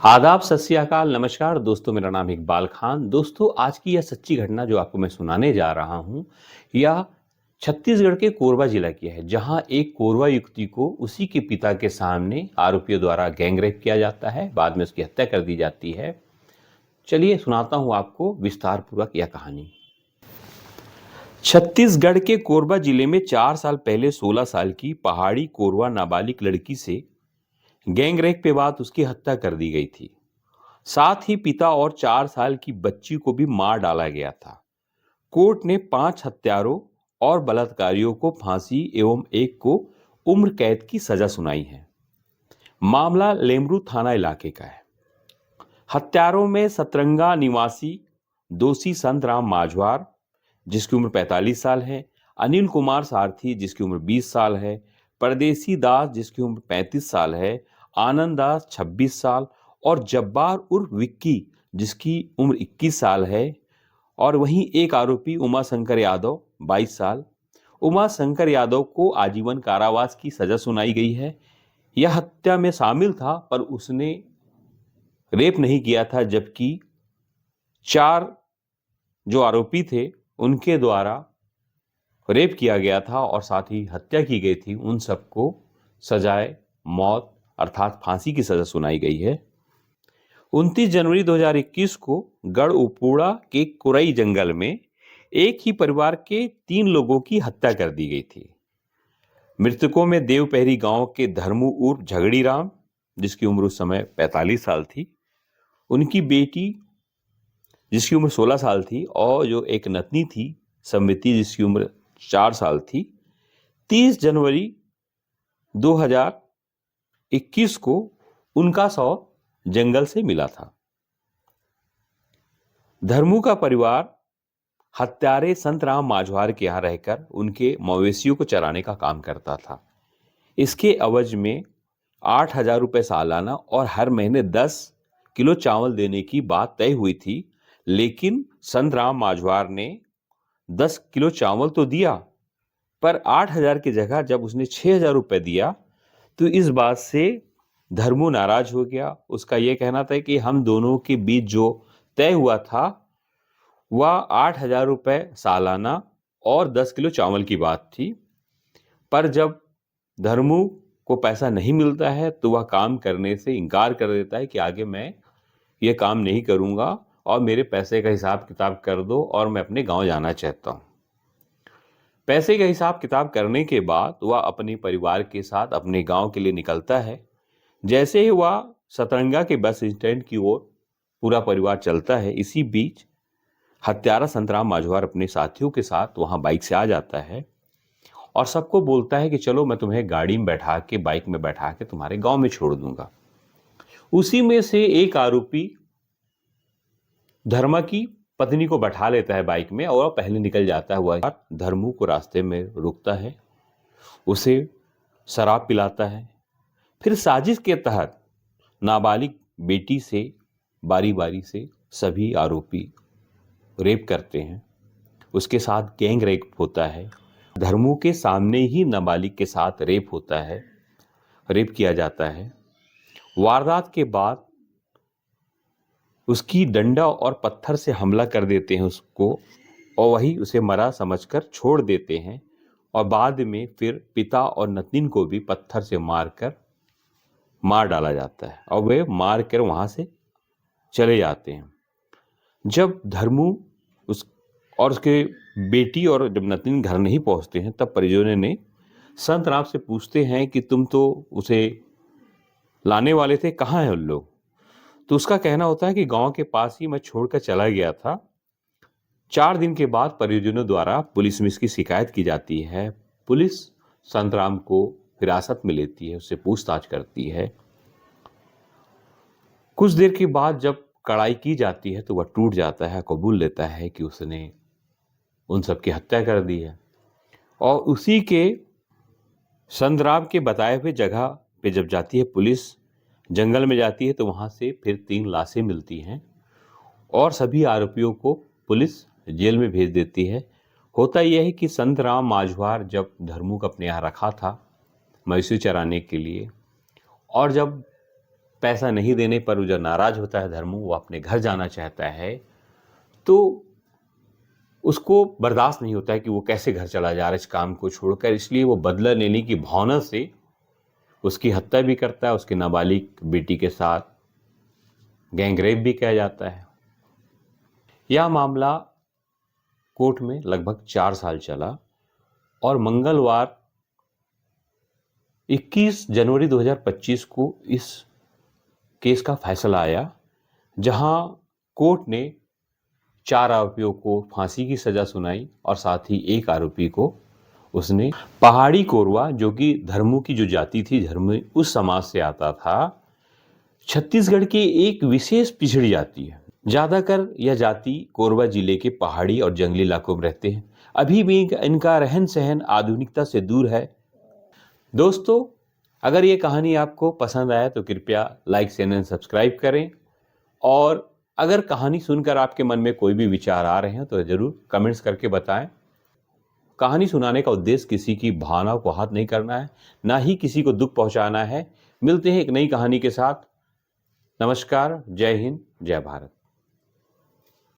आदाब, सत श्री अकाल, नमस्कार दोस्तों। मेरा नाम इकबाल खान। दोस्तों, आज की यह सच्ची घटना जो आपको मैं सुनाने जा रहा हूँ, यह छत्तीसगढ़ के कोरबा जिला की है, जहाँ एक कोरबा युवती को उसी के पिता के सामने आरोपियों द्वारा गैंग रेप किया जाता है। बाद में उसकी हत्या कर दी जाती है। चलिए सुनाता हूँ आपको विस्तार पूर्वक यह कहानी। छत्तीसगढ़ के कोरबा जिले में 4 साल पहले 16 साल की पहाड़ी कोरबा नाबालिग लड़की से गैंग रेप के बाद उसकी हत्या कर दी गई थी। साथ ही पिता और 4 साल की बच्ची को भी मार डाला गया था। कोर्ट ने 5 हत्यारों और बलात्कारियों को फांसी एवं एक को उम्र कैद की सजा सुनाई है। मामला लेमरू थाना इलाके का है। हत्यारों में सतरंगा निवासी दोषी संतराम माझवार, जिसकी उम्र 45 साल है, अनिल कुमार सारथी, जिसकी उम्र 20 साल है, परदेसी दास, जिसकी उम्र 35 साल है, आनंद दास 26 साल और जब्बार उर्फ विक्की, जिसकी उम्र 21 साल है। और वहीं एक आरोपी उमा शंकर यादव 22 साल। उमा शंकर यादव को आजीवन कारावास की सजा सुनाई गई है। यह हत्या में शामिल था, पर उसने रेप नहीं किया था, जबकि 4 जो आरोपी थे उनके द्वारा रेप किया गया था और साथ ही हत्या की गई थी। उन सबको सजाए मौत अर्थात फांसी की सजा सुनाई गई है। 29 जनवरी 2021 को गढ़ उपूड़ा के कुरई जंगल में एक ही परिवार के 3 लोगों की हत्या कर दी गई थी। मृतकों में देवपहरी गांव के धर्मू उर्फ झगड़ी राम, जिसकी उम्र उस समय 45 साल थी, उनकी बेटी जिसकी उम्र 16 साल थी, और जो एक नतनी थी समृति, जिसकी उम्र 4 साल थी। 30 जनवरी 2021 को उनका शव जंगल से मिला था। धर्मू का परिवार हत्यारे संतराम माझवार के यहाँ रहकर उनके मवेशियों को चराने का काम करता था। इसके एवज में 8,000 रुपये सालाना और हर महीने 10 किलो चावल देने की बात तय हुई थी, लेकिन संतराम माझवार ने 10 किलो चावल तो दिया, पर 8,000 की जगह जब उसने 6,000 रुपये दिया तो इस बात से धर्मू नाराज हो गया। उसका यह कहना था कि हम दोनों के बीच जो तय हुआ था वह 8,000 रुपये सालाना और 10 किलो चावल की बात थी। पर जब धर्मू को पैसा नहीं मिलता है तो वह काम करने से इनकार कर देता है कि आगे मैं ये काम नहीं करूंगा और मेरे पैसे का हिसाब किताब कर दो और मैं अपने गांव जाना चाहता हूं। पैसे का हिसाब किताब करने के बाद वह अपने परिवार के साथ अपने गांव के लिए निकलता है। जैसे ही वह सतरंगा के बस स्टैंड की ओर पूरा परिवार चलता है, इसी बीच हत्यारा संतराम माझवार अपने साथियों के साथ वहां बाइक से आ जाता है और सबको बोलता है कि चलो मैं तुम्हें गाड़ी में बैठा के, बाइक में बैठा के तुम्हारे गांव में छोड़ दूंगा। उसी में से एक आरोपी धर्मा की पत्नी को बैठा लेता है बाइक में और पहले निकल जाता है। वह धर्मू को रास्ते में रुकता है, उसे शराब पिलाता है। फिर साजिश के तहत नाबालिग बेटी से बारी बारी से सभी आरोपी रेप करते हैं। उसके साथ गैंग रेप होता है। धर्मू के सामने ही नाबालिग के साथ रेप होता है, रेप किया जाता है। वारदात के बाद उसकी डंडा और पत्थर से हमला कर देते हैं उसको, और वही उसे मरा समझकर छोड़ देते हैं। और बाद में फिर पिता और नतिन को भी पत्थर से मार डाला जाता है और वे मार कर वहां से चले जाते हैं। जब धर्मू और उसके बेटी और जब नतिन घर नहीं पहुंचते हैं, तब परिजनों ने संतराम से पूछते हैं कि तुम तो उसे लाने वाले थे, कहाँ हैं उन लोग? तो उसका कहना होता है कि गांव के पास ही मैं छोड़कर चला गया था। 4 दिन के बाद परिजनों द्वारा पुलिस में इसकी शिकायत की जाती है। पुलिस संतराम को हिरासत में लेती है, उससे पूछताछ करती है। कुछ देर के बाद जब कड़ाई की जाती है तो वह टूट जाता है, कबूल लेता है कि उसने उन सब की हत्या कर दी है। और उसी के संतराम के बताए हुए जगह पे जब जाती है पुलिस, जंगल में जाती है, तो वहां से फिर 3 लाशें मिलती हैं और सभी आरोपियों को पुलिस जेल में भेज देती है। होता यह है कि संतराम माझवार जब धर्मू को अपने यहाँ रखा था मवेशी चराने के लिए, और जब पैसा नहीं देने पर वो जो नाराज होता है धर्मू, वो अपने घर जाना चाहता है, तो उसको बर्दाश्त नहीं होता है कि वो कैसे घर चला जा रहा है इस काम को छोड़कर, इसलिए वो बदला लेने की भावना से उसकी हत्या भी करता है। उसके नाबालिग बेटी के साथ गैंग रेप भी किया जाता है। यह मामला कोर्ट में लगभग 4 साल चला और मंगलवार 21 जनवरी 2025 को इस केस का फैसला आया, जहां कोर्ट ने 4 आरोपियों को फांसी की सजा सुनाई और साथ ही एक आरोपी को उसने पहाड़ी कोरवा, जो कि धर्मू की जो जाति थी, धर्मू उस समाज से आता था, छत्तीसगढ़ की एक विशेष पिछड़ी जाति है। ज्यादातर यह जाति कोरबा जिले के पहाड़ी और जंगली इलाकों में रहते हैं। अभी भी इनका रहन सहन आधुनिकता से दूर है। दोस्तों, अगर ये कहानी आपको पसंद आए तो कृपया लाइक चैनल सब्सक्राइब करें, और अगर कहानी सुनकर आपके मन में कोई भी विचार आ रहे हैं तो जरूर कमेंट्स करके बताएं। कहानी सुनाने का उद्देश्य किसी की भावना को आहत नहीं करना है, ना ही किसी को दुख पहुंचाना है। मिलते हैं एक नई कहानी के साथ। नमस्कार, जय हिंद, जय भारत।